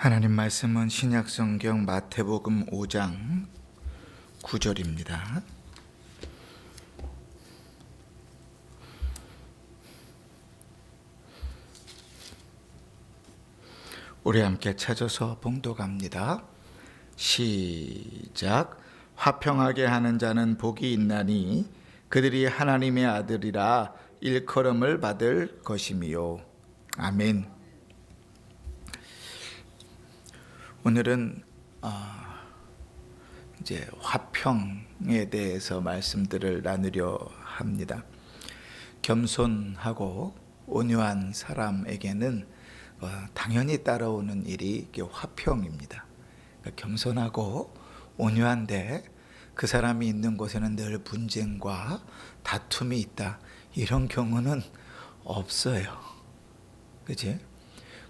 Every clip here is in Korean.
하나님 말씀은 신약성경 마태복음 5장 9절입니다. 우리 함께 찾아서 봉독합니다. 시작. 화평하게 하는 자는 복이 있나니 그들이 하나님의 아들이라 일컬음을 받을 것이미요. 아멘. 오늘은 이제 화평에 대해서 말씀들을 나누려 합니다. 겸손하고 온유한 사람에게는 당연히 따라오는 일이 화평입니다. 그러니까 겸손하고 온유한데 그 사람이 있는 곳에는 늘 분쟁과 다툼이 있다. 이런 경우는 없어요. 그치?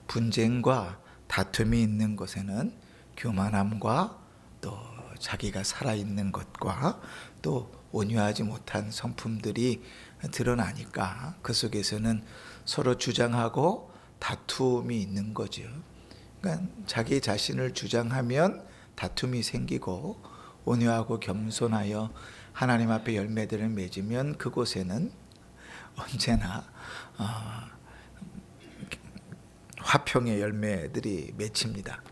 분쟁과 다툼이 있는 곳에는 교만함과 또 자기가 살아있는 것과 또 온유하지 못한 성품들이 드러나니까 그 속에서는 서로 주장하고 다툼이 있는 거죠. 그러니까 자기 자신을 주장하면 다툼이 생기고 온유하고 겸손하여 하나님 앞에 열매들을 맺으면 그곳에는 언제나 화평의 열매들이 맺힙니다.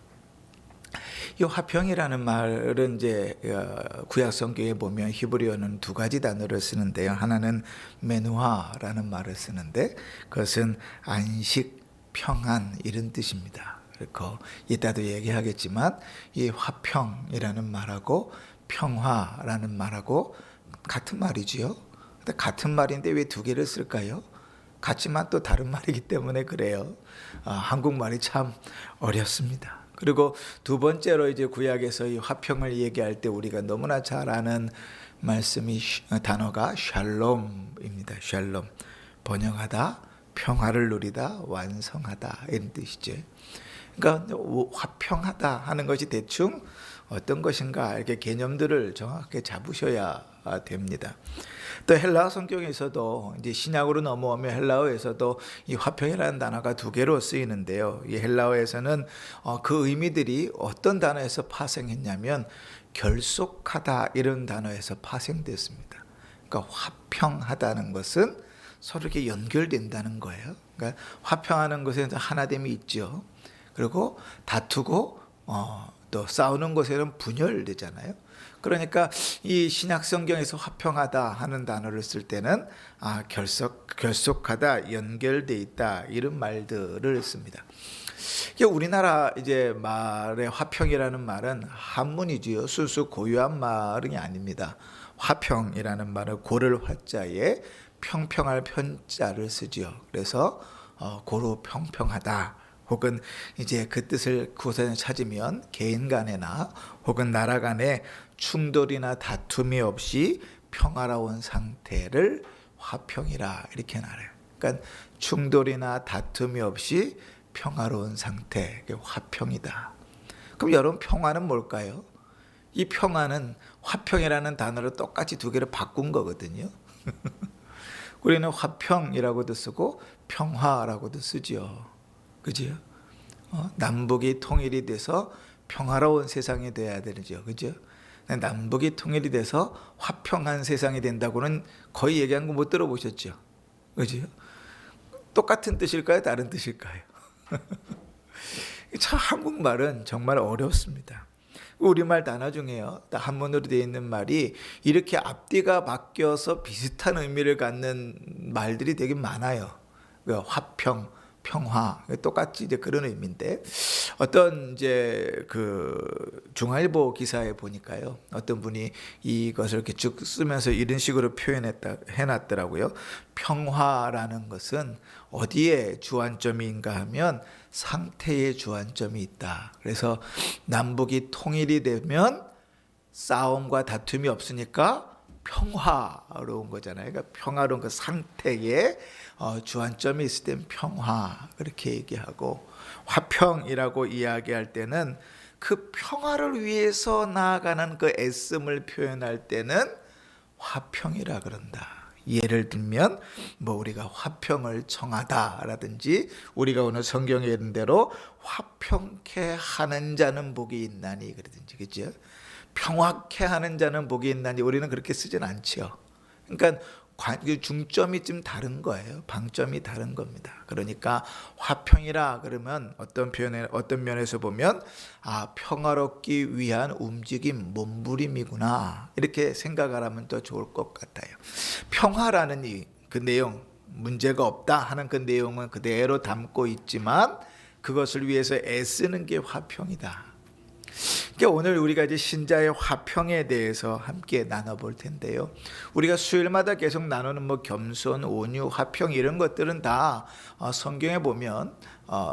이 화평이라는 말은 이제 구약 성경에 보면 히브리어는 두 가지 단어를 쓰는데요. 하나는 메누하라는 말을 쓰는데 그것은 안식, 평안 이런 뜻입니다. 그리고 이따도 얘기하겠지만 이 화평이라는 말하고 평화라는 말하고 같은 말이지요. 근데 같은 말인데 왜 두 개를 쓸까요? 같지만 또 다른 말이기 때문에 그래요. 한국말이 참 어렵습니다. 그리고 두 번째로 이제 구약에서 이 화평을 얘기할 때 우리가 너무나 잘 아는 말씀이 단어가 샬롬입니다. 샬롬. 번영하다, 평화를 누리다, 완성하다 이런 뜻이죠. 그러니까 화평하다 하는 것이 대충 어떤 것인가 이렇게 개념들을 정확하게 잡으셔야 됩니다. 또 헬라어 성경에서도 이제 신약으로 넘어오면 헬라어에서도 이 화평이라는 단어가 두 개로 쓰이는데요. 이 헬라어에서는 그 의미들이 어떤 단어에서 파생했냐면 결속하다 이런 단어에서 파생됐습니다. 그러니까 화평하다는 것은 서로 이렇게 연결된다는 거예요. 그러니까 화평하는 것에 하나됨이 있죠. 그리고 다투고 또 싸우는 것에는 분열되잖아요. 그러니까 이 신약 성경에서 화평하다 하는 단어를 쓸 때는 결속하다, 연결돼 있다 이런 말들을 씁니다. 우리나라 이제 말의 화평이라는 말은 한문이지요. 순수 고유한 말이 아닙니다. 화평이라는 말은 고를 화자에 평평할 편자를 쓰지요. 그래서 고루 평평하다. 혹은 이제 그 뜻을 그곳에 찾으면 개인 간에나 혹은 나라 간에 충돌이나 다툼이 없이 평화로운 상태를 화평이라 이렇게 말해요. 그러니까 충돌이나 다툼이 없이 평화로운 상태, 화평이다. 그럼 여러분 평화는 뭘까요? 이 평화는 화평이라는 단어를 똑같이 두 개를 바꾼 거거든요. 우리는 화평이라고도 쓰고 평화라고도 쓰죠. 그죠? 남북이 통일이 돼서 평화로운 세상이 돼야 되죠. 그죠? 남북이 통일이 돼서 화평한 세상이 된다고는 거의 얘기한 거 못 들어보셨죠? 그죠? 똑같은 뜻일까요? 다른 뜻일까요? 참 한국말은 정말 어렵습니다. 우리말 단어 중에요. 한문으로 되어 있는 말이 이렇게 앞뒤가 바뀌어서 비슷한 의미를 갖는 말들이 되게 많아요. 화평, 평화 똑같이 이제 그런 의미인데 어떤 이제 그 중앙일보 기사에 보니까요. 어떤 분이 이것을 이렇게 쭉 쓰면서 이런 식으로 해놨더라고요. 평화라는 것은 어디에 주안점인가 하면 상태에 주안점이 있다. 그래서 남북이 통일이 되면 싸움과 다툼이 없으니까 평화로운 거잖아요. 그러니까 평화로운 그 상태에 주안점이 있을 땐 평화 그렇게 얘기하고 화평이라고 이야기할 때는 그 평화를 위해서 나아가는 그 애씀을 표현할 때는 화평이라 그런다. 예를 들면 뭐 우리가 화평을 청하다라든지, 우리가 오늘 성경에 있는 대로 화평케 하는 자는 복이 있나니 그러든지, 그죠? 평화케 하는 자는 복이 있나니, 우리는 그렇게 쓰진 않죠. 그러니까 중점이 좀 다른 거예요. 방점이 다른 겁니다. 그러니까 화평이라 그러면 어떤 면에서 보면 평화롭기 위한 움직임, 몸부림이구나, 이렇게 생각을 하면 더 좋을 것 같아요. 평화라는 그 내용, 문제가 없다 하는 그 내용은 그대로 담고 있지만 그것을 위해서 애쓰는 게 화평이다. 그러니까 오늘 우리가 이제 신자의 화평에 대해서 함께 나눠볼 텐데요. 우리가 수요일마다 계속 나누는 뭐 겸손, 온유, 화평 이런 것들은 다 성경에 보면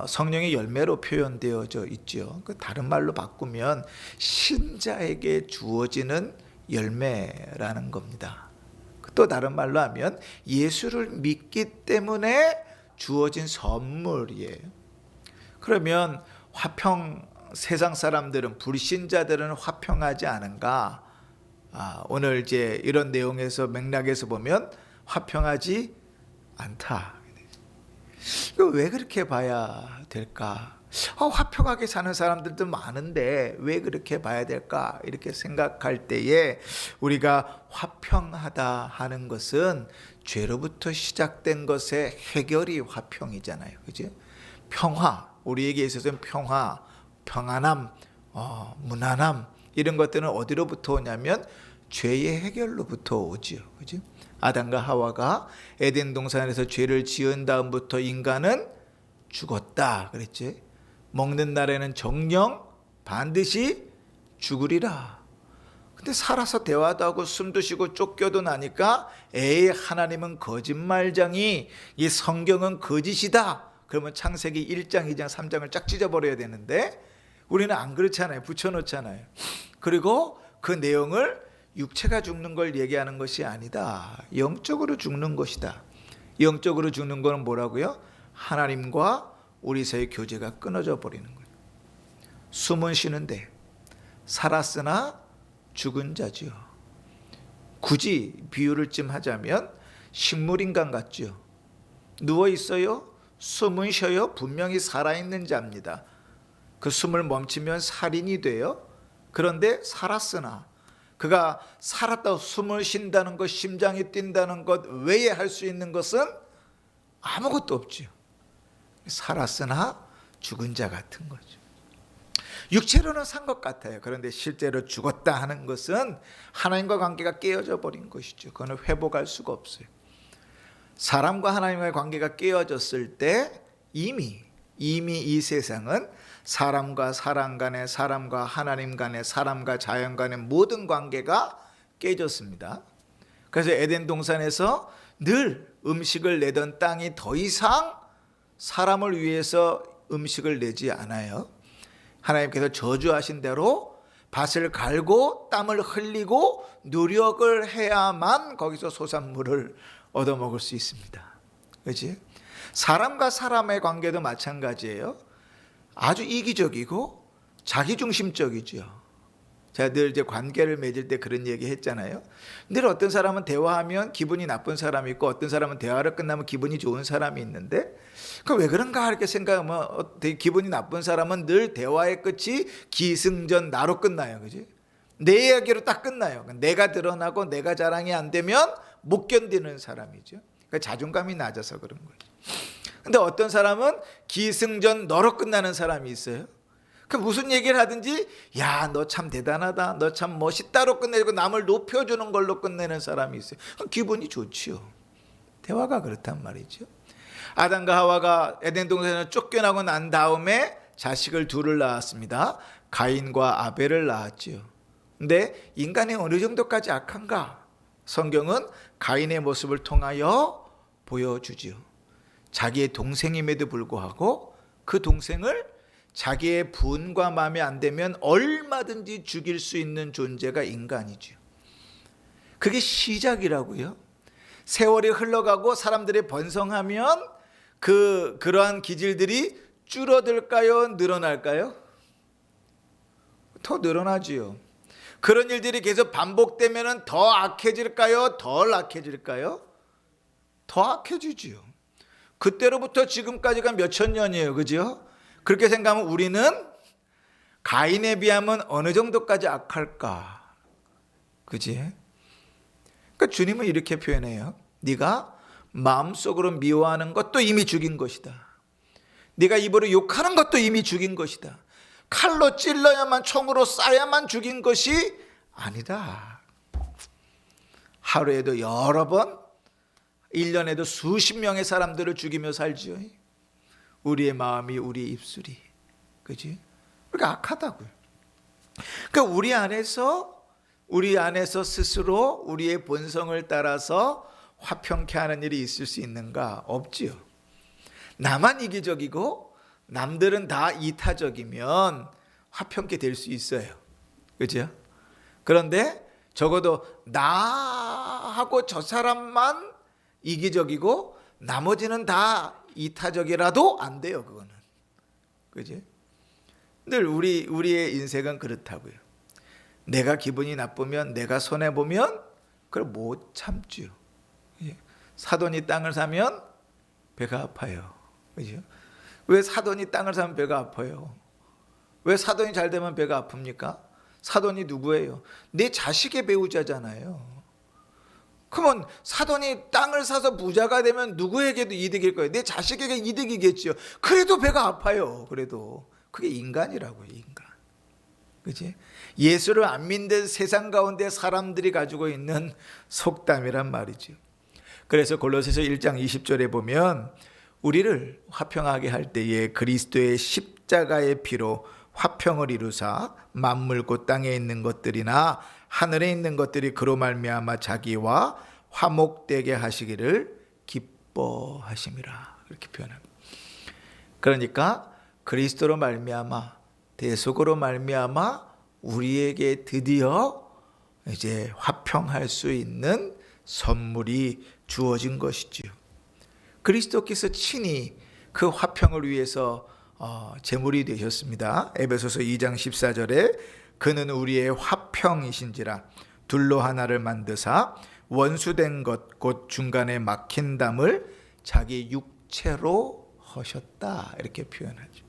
성령의 열매로 표현되어져 있죠. 다른 말로 바꾸면 신자에게 주어지는 열매라는 겁니다. 또 다른 말로 하면 예수를 믿기 때문에 주어진 선물이에요. 그러면 세상 사람들은, 불신자들은 화평하지 않은가? 오늘 이제 이런 내용에서, 맥락에서 보면 화평하지 않다. 왜 그렇게 봐야 될까? 화평하게 사는 사람들도 많은데 왜 그렇게 봐야 될까? 이렇게 생각할 때에 우리가 화평하다 하는 것은 죄로부터 시작된 것의 해결이 화평이잖아요. 그죠? 평화, 우리에게 있어서는 평안함, 무난함, 이런 것들은 어디로부터 오냐면 죄의 해결로부터 오지요. 그죠? 아담과 하와가 에덴 동산에서 죄를 지은 다음부터 인간은 죽었다 그랬지. 먹는 날에는 정령 반드시 죽으리라. 근데 살아서 대화도 하고 숨도 쉬고 쫓겨도 나니까 하나님은 거짓말장이, 이 성경은 거짓이다. 그러면 창세기 1장, 2장, 3장을 쫙 찢어버려야 되는데 우리는 안 그렇잖아요. 붙여놓잖아요. 그리고 그 내용을 육체가 죽는 걸 얘기하는 것이 아니다. 영적으로 죽는 것이다. 영적으로 죽는 건 뭐라고요? 하나님과 우리 사이의 교제가 끊어져 버리는 거예요. 숨은 쉬는데 살았으나 죽은 자지요. 굳이 비유를 좀 하자면 식물인간 같죠. 누워 있어요. 숨은 쉬어요. 분명히 살아있는 자입니다. 그 숨을 멈추면 살인이 돼요. 그런데 살았으나, 그가 살았다고 숨을 쉰다는 것, 심장이 뛴다는 것 외에 할 수 있는 것은 아무것도 없죠. 살았으나 죽은 자 같은 거죠. 육체로는 산 것 같아요. 그런데 실제로 죽었다 하는 것은 하나님과 관계가 깨어져 버린 것이죠. 그거는 회복할 수가 없어요. 사람과 하나님과의 관계가 깨어졌을 때 이미 이 세상은 사람과 사람 간의, 사람과 하나님 간의, 사람과 자연 간의 모든 관계가 깨졌습니다. 그래서 에덴 동산에서 늘 음식을 내던 땅이 더 이상 사람을 위해서 음식을 내지 않아요. 하나님께서 저주하신 대로 밭을 갈고 땀을 흘리고 노력을 해야만 거기서 소산물을 얻어먹을 수 있습니다. 그렇지? 사람과 사람의 관계도 마찬가지예요. 아주 이기적이고 자기중심적이죠. 제가 늘 이제 관계를 맺을 때 그런 얘기 했잖아요. 늘 어떤 사람은 대화하면 기분이 나쁜 사람이 있고 어떤 사람은 대화를 끝나면 기분이 좋은 사람이 있는데, 그 왜 그런가 이렇게 생각하면 되게 기분이 나쁜 사람은 늘 대화의 끝이 기승전 나로 끝나요. 그지? 내 이야기로 딱 끝나요. 내가 드러나고 내가 자랑이 안 되면 못 견디는 사람이죠. 그러니까 자존감이 낮아서 그런 거죠. 근데 어떤 사람은 기승전 너로 끝나는 사람이 있어요. 그 무슨 얘기를 하든지 야, 너 참 대단하다, 너 참 멋있다로 끝내고 남을 높여주는 걸로 끝내는 사람이 있어요. 기분이 좋지요. 대화가 그렇단 말이죠. 아담과 하와가 에덴 동산에서 쫓겨나고 난 다음에 자식을 둘을 낳았습니다. 가인과 아벨을 낳았지요. 근데 인간이 어느 정도까지 악한가? 성경은 가인의 모습을 통하여 보여주지요. 자기의 동생임에도 불구하고 그 동생을 자기의 분과 마음에 안 되면 얼마든지 죽일 수 있는 존재가 인간이죠. 그게 시작이라고요. 세월이 흘러가고 사람들이 번성하면 그러한 기질들이 줄어들까요? 늘어날까요? 더 늘어나지요. 그런 일들이 계속 반복되면 더 악해질까요? 덜 악해질까요? 더 악해지지요. 그때로부터 지금까지가 몇천 년이에요. 그죠? 그렇게 생각하면 우리는 가인에 비하면 어느 정도까지 악할까? 그지? 그러니까 주님은 이렇게 표현해요. 네가 마음속으로 미워하는 것도 이미 죽인 것이다. 네가 입으로 욕하는 것도 이미 죽인 것이다. 칼로 찔러야만, 총으로 쏴야만 죽인 것이 아니다. 하루에도 여러 번, 1년에도 수십 명의 사람들을 죽이며 살지요. 우리의 마음이, 우리의 입술이. 그지? 그러니까 악하다고요. 그러니까 우리 안에서 스스로 우리의 본성을 따라서 화평케 하는 일이 있을 수 있는가? 없지요. 나만 이기적이고 남들은 다 이타적이면 화평케 될 수 있어요. 그죠? 그런데 적어도 나하고 저 사람만 이기적이고 나머지는 다 이타적이라도 안 돼요. 그거는. 그지? 늘 우리의 인생은 그렇다고요. 내가 기분이 나쁘면, 내가 손해보면 그걸 못 참지요. 사돈이 땅을 사면 배가 아파요. 그죠? 왜 사돈이 땅을 사면 배가 아파요? 왜 사돈이 잘 되면 배가 아픕니까? 사돈이 누구예요? 내 자식의 배우자잖아요. 그러면 사돈이 땅을 사서 부자가 되면 누구에게도 이득일 거예요? 내 자식에게 이득이겠지요. 그래도 배가 아파요. 그래도 그게 인간이라고요. 인간. 그치? 예수를 안 믿는 세상 가운데 사람들이 가지고 있는 속담이란 말이죠. 그래서 골로새서 1장 20절에 보면 우리를 화평하게 할 때에 그리스도의 십자가의 피로 화평을 이루사 만물 곧 땅에 있는 것들이나 하늘에 있는 것들이 그로 말미암아 자기와 화목되게 하시기를 기뻐하심이라. 이렇게 표현합니다. 그러니까 그리스도로 말미암아, 대속으로 말미암아 우리에게 드디어 이제 화평할 수 있는 선물이 주어진 것이지요. 그리스도께서 친히 그 화평을 위해서 제물이 되셨습니다. 에베소서 2장 14절에 그는 우리의 화평이신지라 둘로 하나를 만드사 원수된 것 곧 중간에 막힌 담을 자기 육체로 하셨다. 이렇게 표현하죠.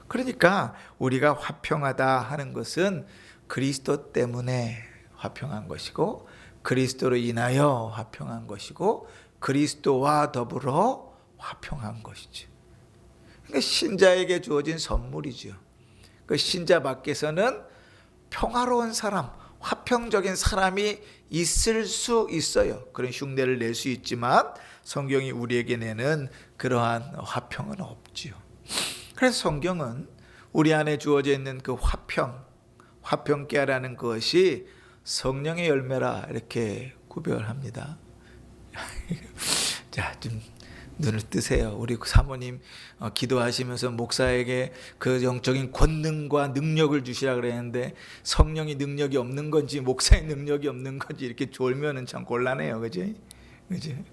그러니까 우리가 화평하다 하는 것은 그리스도 때문에 화평한 것이고 그리스도로 인하여 화평한 것이고 그리스도와 더불어 화평한 것이죠. 그러니까 신자에게 주어진 선물이죠. 그 신자 밖에서는 평화로운 사람, 화평적인 사람이 있을 수 있어요. 그런 흉내를 낼 수 있지만 성경이 우리에게 내는 그러한 화평은 없지요. 그래서 성경은 우리 안에 주어져 있는 그 화평케 하라는 것이 성령의 열매라 이렇게 구별합니다. 자, 좀 눈을 뜨세요. 우리 사모님 기도하시면서 목사에게 그 영적인 권능과 능력을 주시라 그랬는데 성령이 능력이 없는 건지 목사의 능력이 없는 건지 이렇게 졸면은 참 곤란해요. 그지? 그지?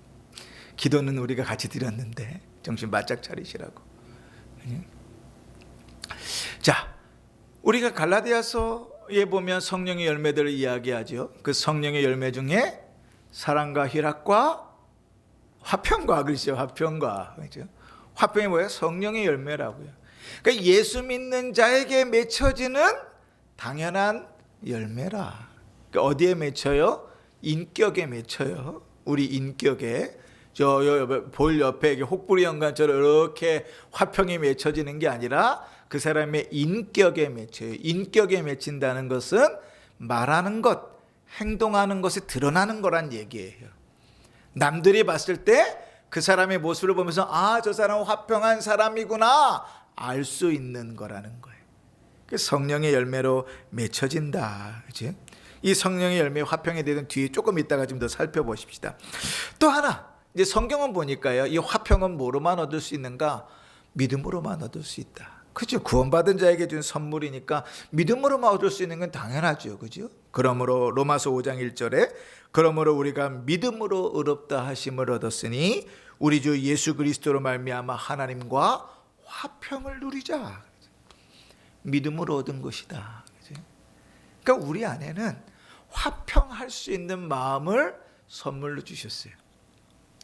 기도는 우리가 같이 드렸는데 정신 바짝 차리시라고. 자, 우리가 갈라디아서에 보면 성령의 열매들을 이야기하죠. 그 성령의 열매 중에 사랑과 희락과 화평과, 그렇죠. 화평과. 그렇죠? 화평이 뭐예요? 성령의 열매라고요. 그러니까 예수 믿는 자에게 맺혀지는 당연한 열매라. 그러니까 어디에 맺혀요? 인격에 맺혀요. 우리 인격에. 볼 옆에 혹부리 연관처럼 이렇게 화평이 맺혀지는 게 아니라 그 사람의 인격에 맺혀요. 인격에 맺힌다는 것은 말하는 것, 행동하는 것에 드러나는 거란 얘기예요. 남들이 봤을 때 그 사람의 모습을 보면서 아, 저 사람은 화평한 사람이구나 알 수 있는 거라는 거예요. 성령의 열매로 맺혀진다. 그치? 이 성령의 열매 화평에 대해서 뒤에 조금 있다가 좀 더 살펴보십시다. 또 하나, 이제 성경은 보니까요, 이 화평은 뭐로만 얻을 수 있는가? 믿음으로만 얻을 수 있다. 그죠? 구원받은 자에게 준 선물이니까 믿음으로만 얻을 수 있는 건 당연하죠. 그죠? 그러므로 로마서 5장 1절에 그러므로 우리가 믿음으로 의롭다 하심을 얻었으니 우리 주 예수 그리스도로 말미암아 하나님과 화평을 누리자. 믿음으로 얻은 것이다. 그죠? 그러니까 우리 안에는 화평할 수 있는 마음을 선물로 주셨어요.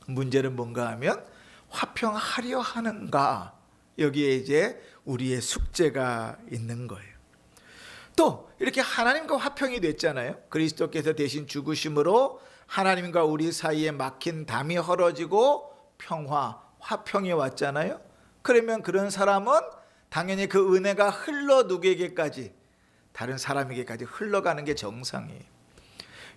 문제는 뭔가 하면 화평하려 하는가, 여기에 이제 우리의 숙제가 있는 거예요. 또 이렇게 하나님과 화평이 됐잖아요. 그리스도께서 대신 죽으심으로 하나님과 우리 사이에 막힌 담이 헐어지고 평화, 화평이 왔잖아요. 그러면 그런 사람은 당연히 그 은혜가 흘러 누구에게까지, 다른 사람에게까지 흘러가는 게 정상이에요.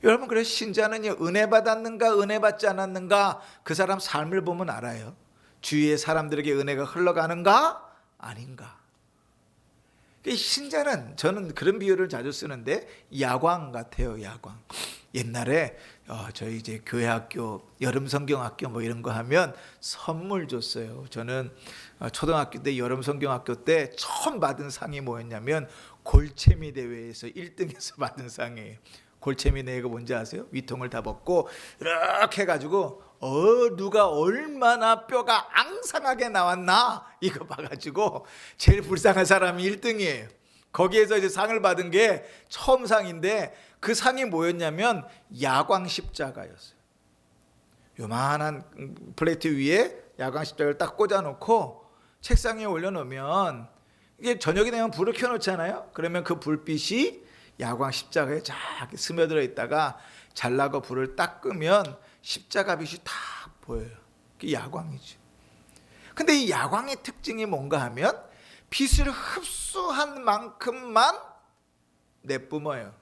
여러분, 그래서 신자는 은혜 받았는가 은혜 받지 않았는가 그 사람 삶을 보면 알아요. 주위의 사람들에게 은혜가 흘러가는가 아닌가. 신자는, 저는 그런 비유를 자주 쓰는데 야광 같아요. 야광. 옛날에 저희 이제 교회 학교 여름 성경학교 뭐 이런 거 하면 선물 줬어요. 저는 초등학교 때 여름 성경학교 때 처음 받은 상이 뭐였냐면 골채미 대회에서 1등해서 받은 상이에요. 골채미 대회가 뭔지 아세요? 위통을 다 벗고 이렇게 해가지고 누가 얼마나 뼈가 앙상하게 나왔나 이거 봐가지고 제일 불쌍한 사람이 1등이에요. 거기에서 이제 상을 받은 게 처음 상인데 그 상이 뭐였냐면 야광 십자가였어요. 요만한 플레이트 위에 야광 십자가를 딱 꽂아놓고 책상에 올려놓으면, 이게 저녁이 되면 불을 켜놓잖아요. 그러면 그 불빛이 야광 십자가에 쫙 스며들어 있다가 잘라고 불을 딱 끄면 십자가 빛이 딱 보여요. 그게 야광이죠. 근데 이 야광의 특징이 뭔가 하면 빛을 흡수한 만큼만 내뿜어요.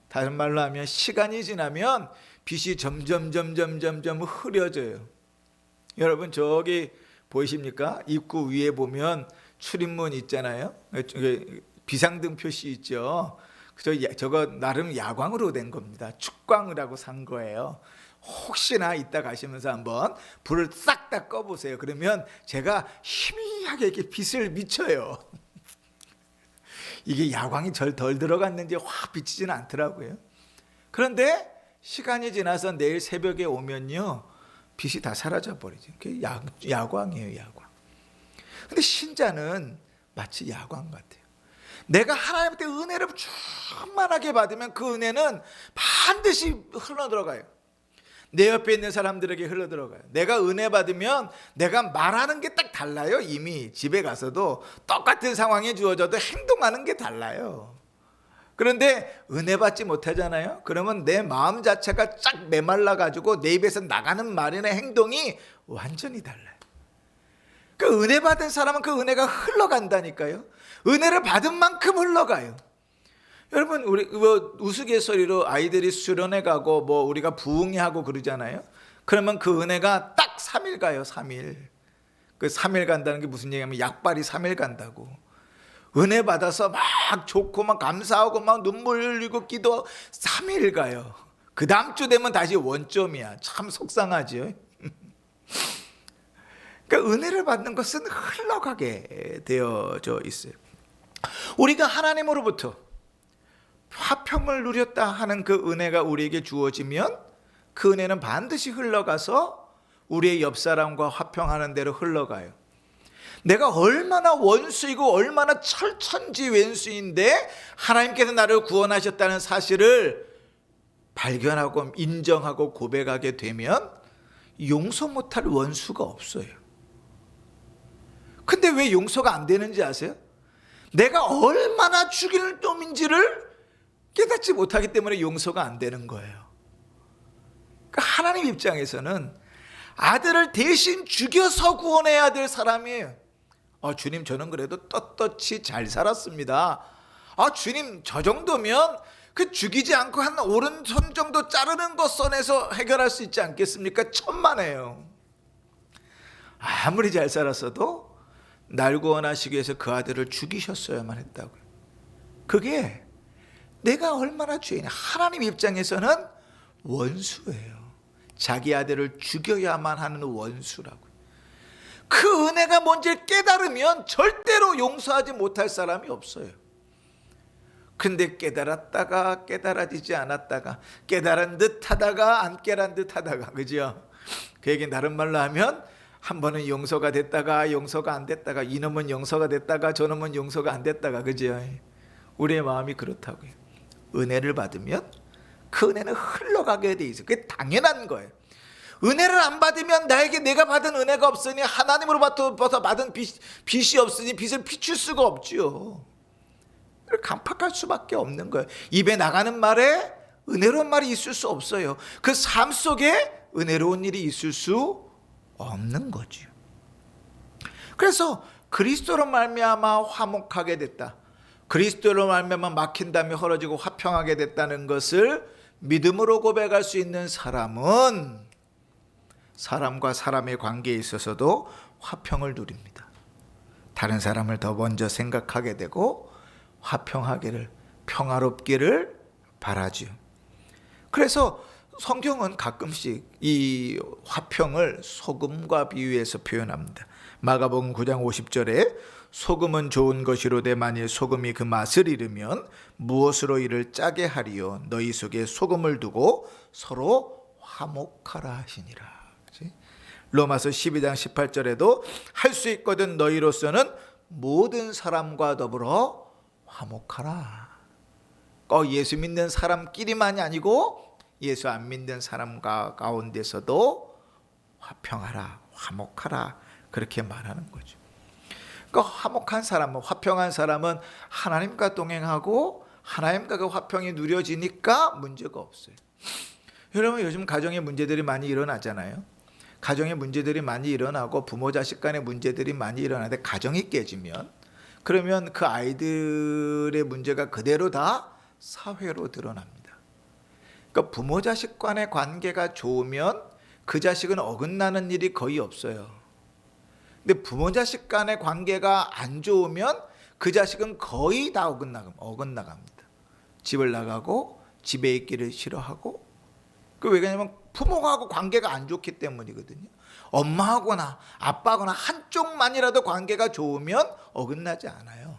다른 말로 하면 시간이 지나면 빛이 점점 흐려져요. 여러분, 저기 보이십니까? 입구 위에 보면 출입문 있잖아요. 비상등 표시 있죠. 저거 나름 야광으로 된 겁니다. 축광이라고 산 거예요. 혹시나 이따 가시면서 한번 불을 싹 다 꺼보세요. 그러면 제가 희미하게 이렇게 빛을 비춰요. 이게 야광이 덜 들어갔는지 확 비치지는 않더라고요. 그런데 시간이 지나서 내일 새벽에 오면요, 빛이 다 사라져 버리죠. 그게 야광이에요, 야광. 근데 신자는 마치 야광 같아요. 내가 하나님한테 은혜를 충만하게 받으면 그 은혜는 반드시 흘러들어가요. 내 옆에 있는 사람들에게 흘러들어가요. 내가 은혜 받으면 내가 말하는 게 딱 달라요. 이미 집에 가서도 똑같은 상황이 주어져도 행동하는 게 달라요. 그런데 은혜 받지 못하잖아요. 그러면 내 마음 자체가 쫙 메말라 가지고 내 입에서 나가는 말이나 행동이 완전히 달라요. 그 은혜 받은 사람은 그 은혜가 흘러간다니까요. 은혜를 받은 만큼 흘러가요. 여러분, 우리 우스갯소리로 아이들이 수련회 가고 뭐 우리가 부흥회 하고 그러잖아요. 그러면 그 은혜가 딱 3일 가요. 3일. 그 3일 간다는 게 무슨 얘기냐면 약발이 3일 간다고. 은혜 받아서 막 좋고 막 감사하고 막 눈물 흘리고 기도 3일 가요. 그 다음 주 되면 다시 원점이야. 참 속상하죠. 그러니까 은혜를 받는 것은 흘러가게 되어져 있어요. 우리가 하나님으로부터 화평을 누렸다 하는 그 은혜가 우리에게 주어지면 그 은혜는 반드시 흘러가서 우리의 옆사람과 화평하는 대로 흘러가요. 내가 얼마나 원수이고 얼마나 철천지왼수인데 하나님께서 나를 구원하셨다는 사실을 발견하고 인정하고 고백하게 되면 용서 못할 원수가 없어요. 근데 왜 용서가 안 되는지 아세요? 내가 얼마나 죽일 놈인지를 깨닫지 못하기 때문에 용서가 안 되는 거예요. 그러니까 하나님 입장에서는 아들을 대신 죽여서 구원해야 될 사람이에요. 주님, 저는 그래도 떳떳이 잘 살았습니다. 주님, 저 정도면 그 죽이지 않고 한 오른손 정도 자르는 것 선에서 해결할 수 있지 않겠습니까? 천만에요. 아무리 잘 살았어도 날 구원하시기 위해서 그 아들을 죽이셨어야만 했다고요. 그게 내가 얼마나 죄인이야. 하나님 입장에서는 원수예요. 자기 아들을 죽여야만 하는 원수라고요. 그 은혜가 뭔지 깨달으면 절대로 용서하지 못할 사람이 없어요. 근데 깨달았다가 깨달아지지 않았다가, 깨달은 듯 하다가 안 깨달은 듯 하다가, 그죠? 그 얘기 다른 말로 하면 한 번은 용서가 됐다가 용서가 안 됐다가, 이놈은 용서가 됐다가 저놈은 용서가 안 됐다가, 그죠? 우리의 마음이 그렇다고요. 은혜를 받으면 그 은혜는 흘러가게 돼 있어요. 그게 당연한 거예요. 은혜를 안 받으면 나에게 내가 받은 은혜가 없으니 하나님으로부터 받은 빚이 없으니 빚을 비출 수가 없지요. 강팍할 수밖에 없는 거예요. 입에 나가는 말에 은혜로운 말이 있을 수 없어요. 그 삶 속에 은혜로운 일이 있을 수 없는 거죠. 그래서 그리스도로 말미암아 화목하게 됐다, 그리스도로 말미암아 막힌 담이 헐어지고 화평하게 됐다는 것을 믿음으로 고백할 수 있는 사람은 사람과 사람의 관계에 있어서도 화평을 누립니다. 다른 사람을 더 먼저 생각하게 되고 화평하기를, 평화롭기를 바라죠. 그래서 성경은 가끔씩 이 화평을 소금과 비유해서 표현합니다. 마가복음 9장 50절에 소금은 좋은 것이로되 만일 소금이 그 맛을 잃으면 무엇으로 이를 짜게 하리요, 너희 속에 소금을 두고 서로 화목하라 하시니라. 로마서 12장 18절에도 할 수 있거든 너희로서는 모든 사람과 더불어 화목하라. 꼭 예수 믿는 사람끼리만이 아니고 예수 안 믿는 사람과 가운데서도 화평하라, 화목하라, 그렇게 말하는 거죠. 그러니까 화목한 사람은, 화평한 사람은 하나님과 동행하고 하나님과 그 화평이 누려지니까 문제가 없어요. 여러분, 요즘 가정에 문제들이 많이 일어나잖아요. 가정에 문제들이 많이 일어나고 부모 자식 간의 문제들이 많이 일어나는데 가정이 깨지면, 그러면 그 아이들의 문제가 그대로 다 사회로 드러납니다. 그러니까 부모 자식 간의 관계가 좋으면 그 자식은 어긋나는 일이 거의 없어요. 근데 부모 자식 간의 관계가 안 좋으면 그 자식은 거의 다 어긋나갑니다. 집을 나가고 집에 있기를 싫어하고. 왜냐하면 부모하고 관계가 안 좋기 때문이거든요. 엄마하거나 아빠하거나 한쪽만이라도 관계가 좋으면 어긋나지 않아요.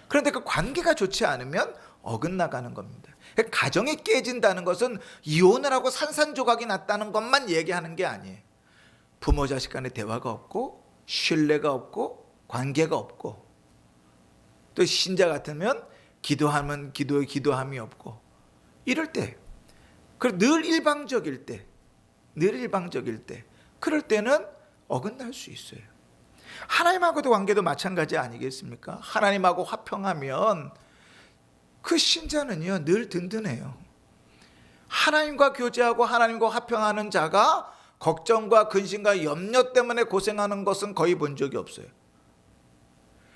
그런데 그 관계가 좋지 않으면 어긋나가는 겁니다. 가정이 깨진다는 것은 이혼을 하고 산산조각이 났다는 것만 얘기하는 게 아니에요. 부모 자식 간의 대화가 없고 신뢰가 없고 관계가 없고, 또 신자 같으면 기도하면 기도함이 없고, 이럴 때, 늘 일방적일 때, 그럴 때는 어긋날 수 있어요. 하나님하고도 관계도 마찬가지 아니겠습니까? 하나님하고 화평하면 그 신자는요 늘 든든해요. 하나님과 교제하고 하나님과 화평하는 자가 걱정과 근심과 염려 때문에 고생하는 것은 거의 본 적이 없어요.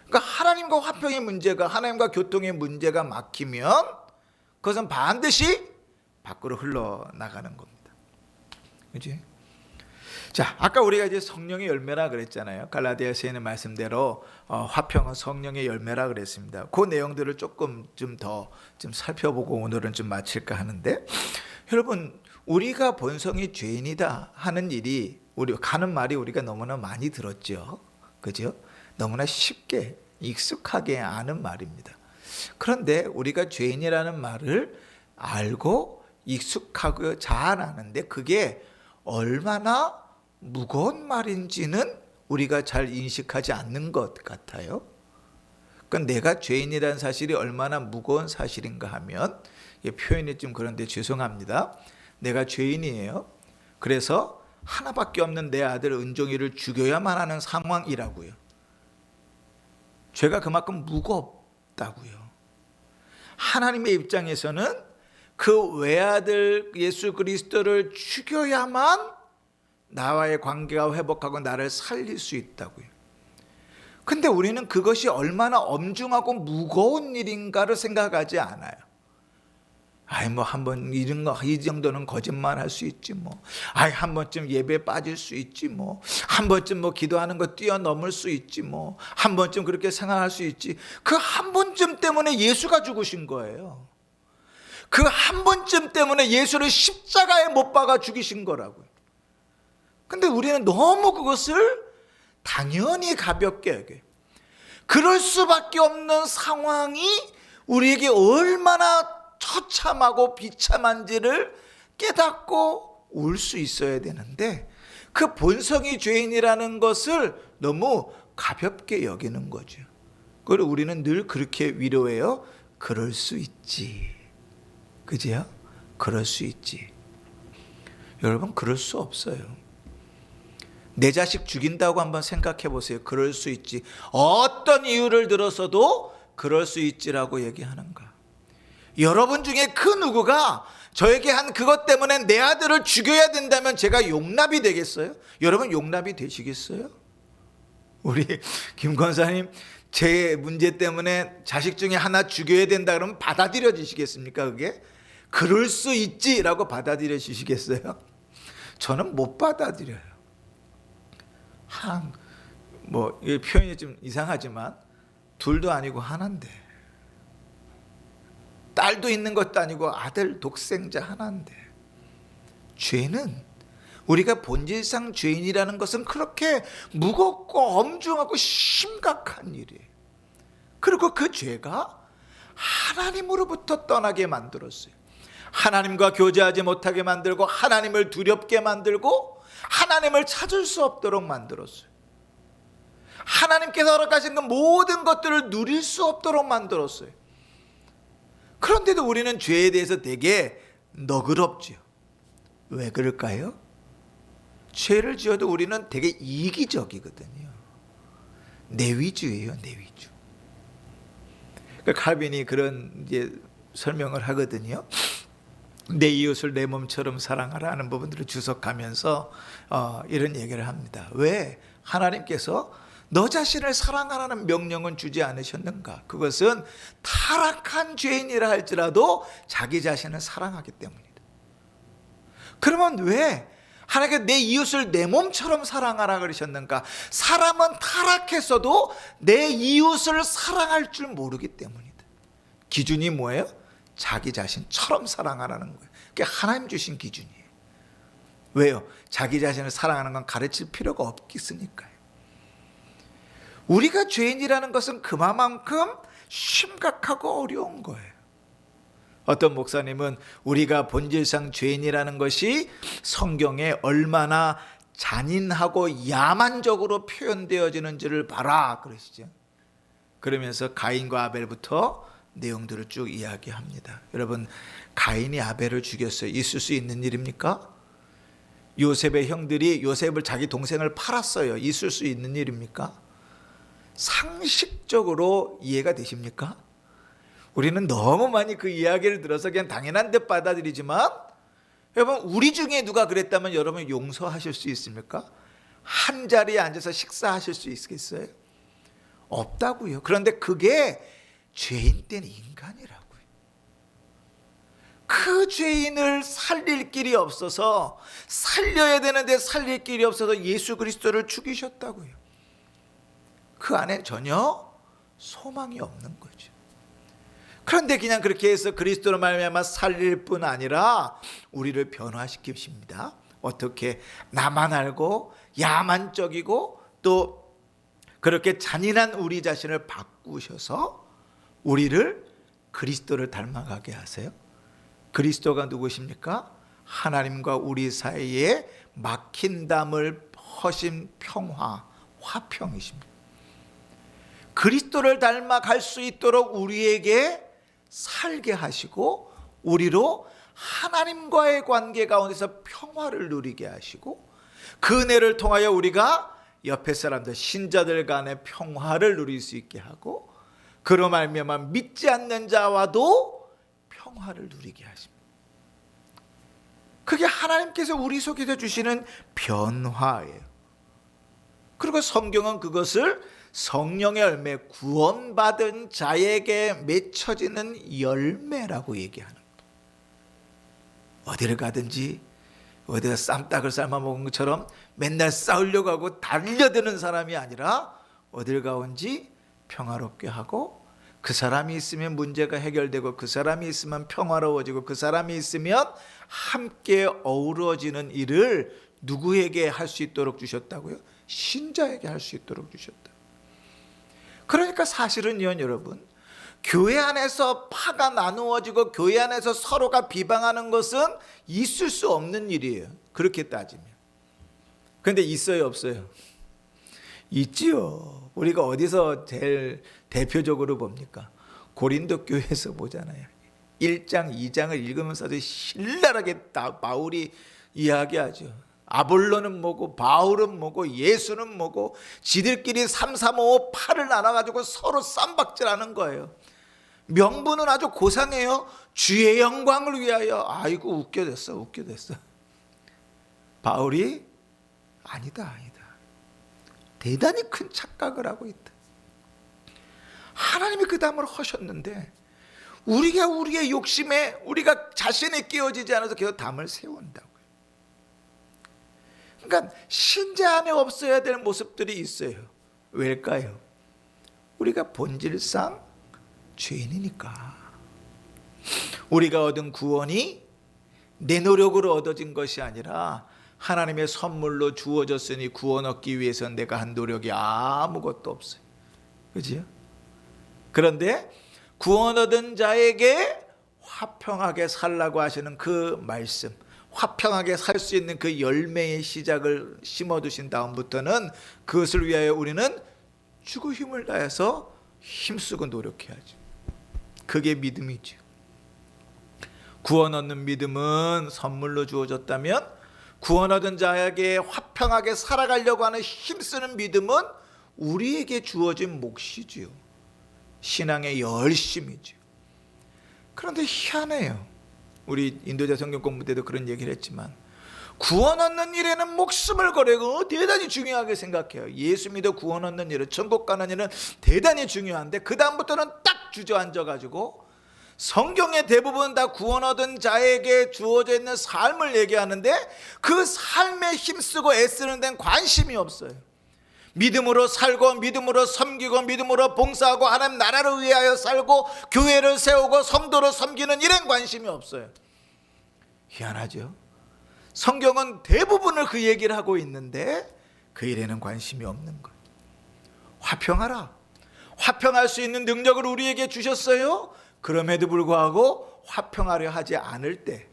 그러니까 하나님과 화평의 문제가, 하나님과 교통의 문제가 막히면 그것은 반드시 밖으로 흘러나가는 겁니다. 그렇지? 자, 아까 우리가 이제 성령의 열매라 그랬잖아요. 갈라디아서에 있는 말씀대로 화평은 성령의 열매라 그랬습니다. 그 내용들을 조금 더 살펴보고 오늘은 좀 마칠까 하는데, 여러분, 우리가 본성이 죄인이다 하는 일이, 가는 말이 우리가 너무나 많이 들었죠. 그죠? 너무나 쉽게 익숙하게 아는 말입니다. 그런데 우리가 죄인이라는 말을 알고 익숙하고 잘 아는데 그게 얼마나 무거운 말인지는 우리가 잘 인식하지 않는 것 같아요. 그러니까 내가 죄인이라는 사실이 얼마나 무거운 사실인가 하면, 표현이 좀 그런데 죄송합니다. 내가 죄인이에요. 그래서 하나밖에 없는 내 아들 은종이를 죽여야만 하는 상황이라고요. 죄가 그만큼 무겁다고요. 하나님의 입장에서는 그 외아들 예수 그리스도를 죽여야만 나와의 관계가 회복하고 나를 살릴 수 있다고요. 근데 우리는 그것이 얼마나 엄중하고 무거운 일인가를 생각하지 않아요. 한번 이 정도는 거짓말 할 수 있지 뭐. 한 번쯤 예배에 빠질 수 있지 뭐. 한 번쯤 뭐 기도하는 거 뛰어넘을 수 있지 뭐. 한 번쯤 그렇게 생각할 수 있지. 그 한 번쯤 때문에 예수가 죽으신 거예요. 그 한 번쯤 때문에 예수를 십자가에 못 박아 죽이신 거라고요. 근데 우리는 너무 그것을 당연히 가볍게 여겨요. 그럴 수밖에 없는 상황이 우리에게 얼마나 처참하고 비참한지를 깨닫고 울 수 있어야 되는데, 그 본성이 죄인이라는 것을 너무 가볍게 여기는 거죠. 그걸 우리는 늘 그렇게 위로해요. 그럴 수 있지. 그죠? 그럴 수 있지. 여러분, 그럴 수 없어요. 내 자식 죽인다고 한번 생각해 보세요. 그럴 수 있지. 어떤 이유를 들어서도 그럴 수 있지라고 얘기하는가. 여러분 중에 그 누구가 저에게 한 그것 때문에 내 아들을 죽여야 된다면 제가 용납이 되겠어요? 여러분, 용납이 되시겠어요? 우리 김 권사님, 제 문제 때문에 자식 중에 하나 죽여야 된다 그러면 받아들여지시겠습니까? 그게? 그럴 수 있지라고 받아들여지시겠어요? 저는 못 받아들여요. 이 표현이 좀 이상하지만 둘도 아니고 하나인데, 딸도 있는 것도 아니고 아들 독생자 하나인데, 죄는, 우리가 본질상 죄인이라는 것은 그렇게 무겁고 엄중하고 심각한 일이에요. 그리고 그 죄가 하나님으로부터 떠나게 만들었어요. 하나님과 교제하지 못하게 만들고, 하나님을 두렵게 만들고, 하나님을 찾을 수 없도록 만들었어요. 하나님께서 허락하신 그 모든 것들을 누릴 수 없도록 만들었어요. 그런데도 우리는 죄에 대해서 되게 너그럽지요. 왜 그럴까요? 죄를 지어도 우리는 되게 이기적이거든요. 내위주예요, 내위주. 칼빈이 그런 이제 설명을 하거든요. 내 이웃을 내 몸처럼 사랑하라 하는 부분들을 주석하면서 이런 얘기를 합니다. 왜 하나님께서 너 자신을 사랑하라는 명령은 주지 않으셨는가? 그것은 타락한 죄인이라 할지라도 자기 자신을 사랑하기 때문이다. 그러면 왜 하나님께서 내 이웃을 내 몸처럼 사랑하라 그러셨는가? 사람은 타락했어도 내 이웃을 사랑할 줄 모르기 때문이다. 기준이 뭐예요? 자기 자신처럼 사랑하라는 거예요. 그게 하나님 주신 기준이에요. 왜요? 자기 자신을 사랑하는 건 가르칠 필요가 없겠으니까요. 우리가 죄인이라는 것은 그만큼 심각하고 어려운 거예요. 어떤 목사님은 우리가 본질상 죄인이라는 것이 성경에 얼마나 잔인하고 야만적으로 표현되어지는지를 봐라 그러시죠. 그러면서 가인과 아벨부터 내용들을 쭉 이야기합니다. 여러분, 가인이 아벨을 죽였어요. 있을 수 있는 일입니까? 요셉의 형들이 요셉을, 자기 동생을 팔았어요. 있을 수 있는 일입니까? 상식적으로 이해가 되십니까? 우리는 너무 많이 그 이야기를 들어서 그냥 당연한 듯 받아들이지만, 여러분, 우리 중에 누가 그랬다면 여러분 용서하실 수 있습니까? 한 자리에 앉아서 식사하실 수 있겠어요? 없다고요. 그런데 그게 죄인 된 인간이라고요. 그 죄인을 살릴 길이 없어서, 살려야 되는데 살릴 길이 없어서 예수 그리스도를 죽이셨다고요. 그 안에 전혀 소망이 없는 거죠. 그런데 그냥 그렇게 해서 그리스도로 말미암아 살릴 뿐 아니라 우리를 변화시키십니다. 어떻게? 나만 알고 야만적이고 또 그렇게 잔인한 우리 자신을 바꾸셔서 우리를 그리스도를 닮아가게 하세요. 그리스도가 누구십니까? 하나님과 우리 사이에 막힌 담을 허신 평화, 화평이십니다. 그리스도를 닮아갈 수 있도록 우리에게 살게 하시고, 우리로 하나님과의 관계 가운데서 평화를 누리게 하시고, 그 은혜를 통하여 우리가 옆에 사람들, 신자들 간의 평화를 누릴 수 있게 하고, 그로 말미암아 믿지 않는 자와도 평화를 누리게 하십니다. 그게 하나님께서 우리 속에서 주시는 변화예요. 그리고 성경은 그것을 성령의 열매, 구원받은 자에게 맺혀지는 열매라고 얘기하는 거예요. 어디를 가든지 어디가 쌈닭을 삶아 먹은 것처럼 맨날 싸우려고 하고 달려드는 사람이 아니라, 어딜 가온지 평화롭게 하고, 그 사람이 있으면 문제가 해결되고, 그 사람이 있으면 평화로워지고, 그 사람이 있으면 함께 어우러지는 일을 누구에게 할 수 있도록 주셨다고요? 신자에게 할 수 있도록 주셨다. 그러니까 사실은요, 여러분, 교회 안에서 파가 나누어지고 교회 안에서 서로가 비방하는 것은 있을 수 없는 일이에요. 그렇게 따지면. 그런데 있어요, 없어요? 있지요. 우리가 어디서 제일 대표적으로 봅니까? 고린도 교회에서 보잖아요. 1장, 2장을 읽으면서도 신랄하게 바울이 이야기하죠. 아볼로는 뭐고 바울은 뭐고 예수는 뭐고 지들끼리 3, 3, 5, 8을 나눠가지고 서로 쌈박질하는 거예요. 명분은 아주 고상해요. 주의 영광을 위하여. 아이고 웃겨졌어. 바울이 아니다. 대단히 큰 착각을 하고 있다. 하나님이 그 담을 하셨는데 우리가 우리의 욕심에 우리가 자신이 끼워지지 않아서 계속 담을 세운다고요. 그러니까 신자 안에 없어야 될 모습들이 있어요. 왜일까요? 우리가 본질상 죄인이니까. 우리가 얻은 구원이 내 노력으로 얻어진 것이 아니라 하나님의 선물로 주어졌으니 구원 얻기 위해서 내가 한 노력이 아무것도 없어요. 그지요? 그런데 구원 얻은 자에게 화평하게 살라고 하시는 그 말씀, 화평하게 살 수 있는 그 열매의 시작을 심어두신 다음부터는 그것을 위하여 우리는 주고 힘을 다해서 힘쓰고 노력해야죠. 그게 믿음이죠. 구원 얻는 믿음은 선물로 주어졌다면 구원 얻은 자에게 화평하게 살아가려고 하는 힘쓰는 믿음은 우리에게 주어진 몫이지요. 신앙의 열심이죠. 그런데 희한해요. 우리 인도자 성경 공부 때도 그런 얘기를 했지만 구원 얻는 일에는 목숨을 걸고 대단히 중요하게 생각해요. 예수 믿어 구원 얻는 일은, 천국 가는 일은 대단히 중요한데 그 다음부터는 딱 주저앉아가지고 성경의 대부분 다 구원 얻은 자에게 주어져 있는 삶을 얘기하는데 그 삶에 힘쓰고 애쓰는 데는 관심이 없어요. 믿음으로 살고 믿음으로 섬기고 믿음으로 봉사하고 하나님 나라를 위하여 살고 교회를 세우고 성도를 섬기는 일엔 관심이 없어요. 희한하죠. 성경은 대부분을 그 얘기를 하고 있는데 그 일에는 관심이 없는 거예요. 화평하라. 화평할 수 있는 능력을 우리에게 주셨어요. 그럼에도 불구하고 화평하려 하지 않을 때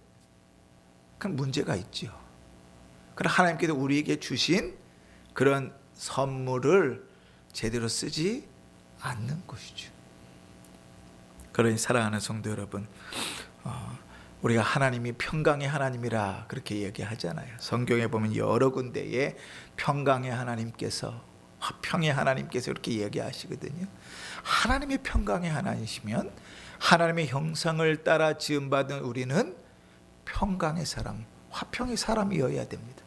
그 문제가 있죠. 그럼 하나님께서 우리에게 주신 그런 선물을 제대로 쓰지 않는 것이죠. 그러니 사랑하는 성도 여러분, 우리가 하나님이 평강의 하나님이라 그렇게 얘기하잖아요. 성경에 보면 여러 군데에 평강의 하나님께서, 화평의 하나님께서 이렇게 얘기하시거든요. 하나님이 평강의 하나님이시면 하나님의 형상을 따라 지음받은 우리는 평강의 사람, 화평의 사람이어야 됩니다.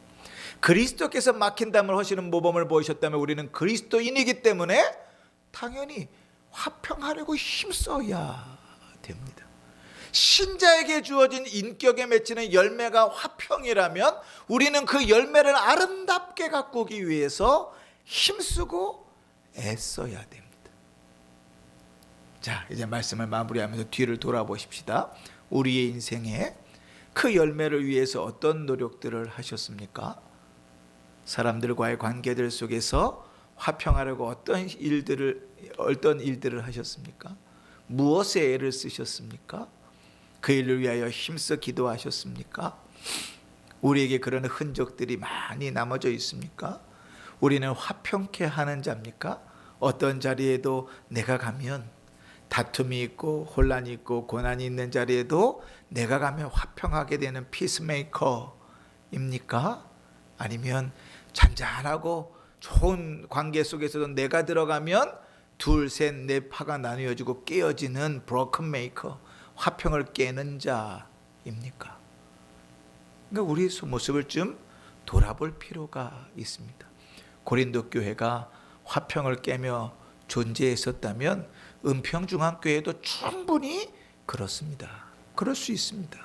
그리스도께서 막힌 담을 하시는 모범을 보이셨다면 우리는 그리스도인이기 때문에 당연히 화평하려고 힘써야 됩니다. 신자에게 주어진 인격에 맺히는 열매가 화평이라면 우리는 그 열매를 아름답게 가꾸기 위해서 힘쓰고 애써야 됩니다. 자, 이제 말씀을 마무리하면서 뒤를 돌아보십시다. 우리의 인생에 그 열매를 위해서 어떤 노력들을 하셨습니까? 사람들과의 관계들 속에서 화평하려고 어떤 일들을 하셨습니까? 무엇에 애를 쓰셨습니까? 그 일을 위하여 힘써 기도하셨습니까? 우리에게 그런 흔적들이 많이 남아져 있습니까? 우리는 화평케 하는 자입니까? 어떤 자리에도 내가 가면 다툼이 있고 혼란이 있고 고난이 있는 자리에도 내가 가면 화평하게 되는 피스메이커입니까? 아니면 잔잔하고 좋은 관계 속에서도 내가 들어가면 둘, 셋, 넷 파가 나뉘어지고 깨어지는 브로큰 메이커, 화평을 깨는 자입니까? 그러니까 우리 모습을 좀 돌아볼 필요가 있습니다. 고린도 교회가 화평을 깨며 존재했었다면 은평중앙교회도 충분히 그렇습니다. 그럴 수 있습니다.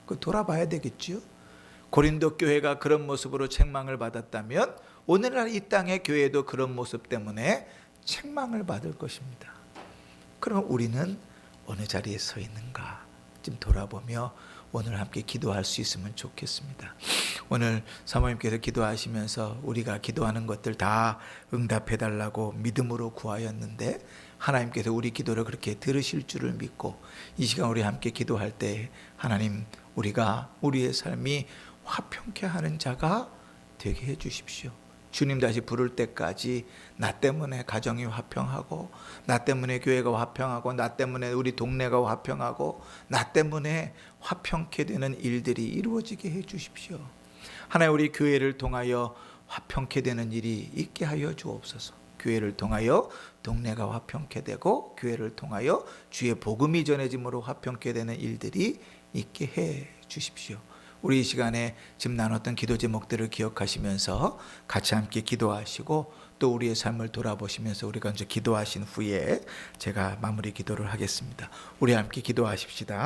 그 돌아봐야 되겠죠. 고린도 교회가 그런 모습으로 책망을 받았다면 오늘날 이 땅의 교회도 그런 모습 때문에 책망을 받을 것입니다. 그러면 우리는 어느 자리에 서 있는가 좀 돌아보며 오늘 함께 기도할 수 있으면 좋겠습니다. 오늘 사모님께서 기도하시면서 우리가 기도하는 것들 다 응답해 달라고 믿음으로 구하였는데 하나님께서 우리 기도를 그렇게 들으실 줄을 믿고 이 시간 우리 함께 기도할 때 하나님, 우리가 우리의 삶이 화평케 하는 자가 되게 해 주십시오. 주님 다시 부를 때까지 나 때문에 가정이 화평하고, 나 때문에 교회가 화평하고, 나 때문에 우리 동네가 화평하고, 나 때문에 화평케 되는 일들이 이루어지게 해 주십시오. 하나님 우리 교회를 통하여 화평케 되는 일이 있게 하여 주옵소서. 교회를 통하여 동네가 화평케 되고 교회를 통하여 주의 복음이 전해짐으로 화평케 되는 일들이 있게 해 주십시오. 우리 이 시간에 지금 나눴던 기도 제목들을 기억하시면서 같이 함께 기도하시고 또 우리의 삶을 돌아보시면서 우리가 이제 기도하신 후에 제가 마무리 기도를 하겠습니다. 우리 함께 기도하십시다.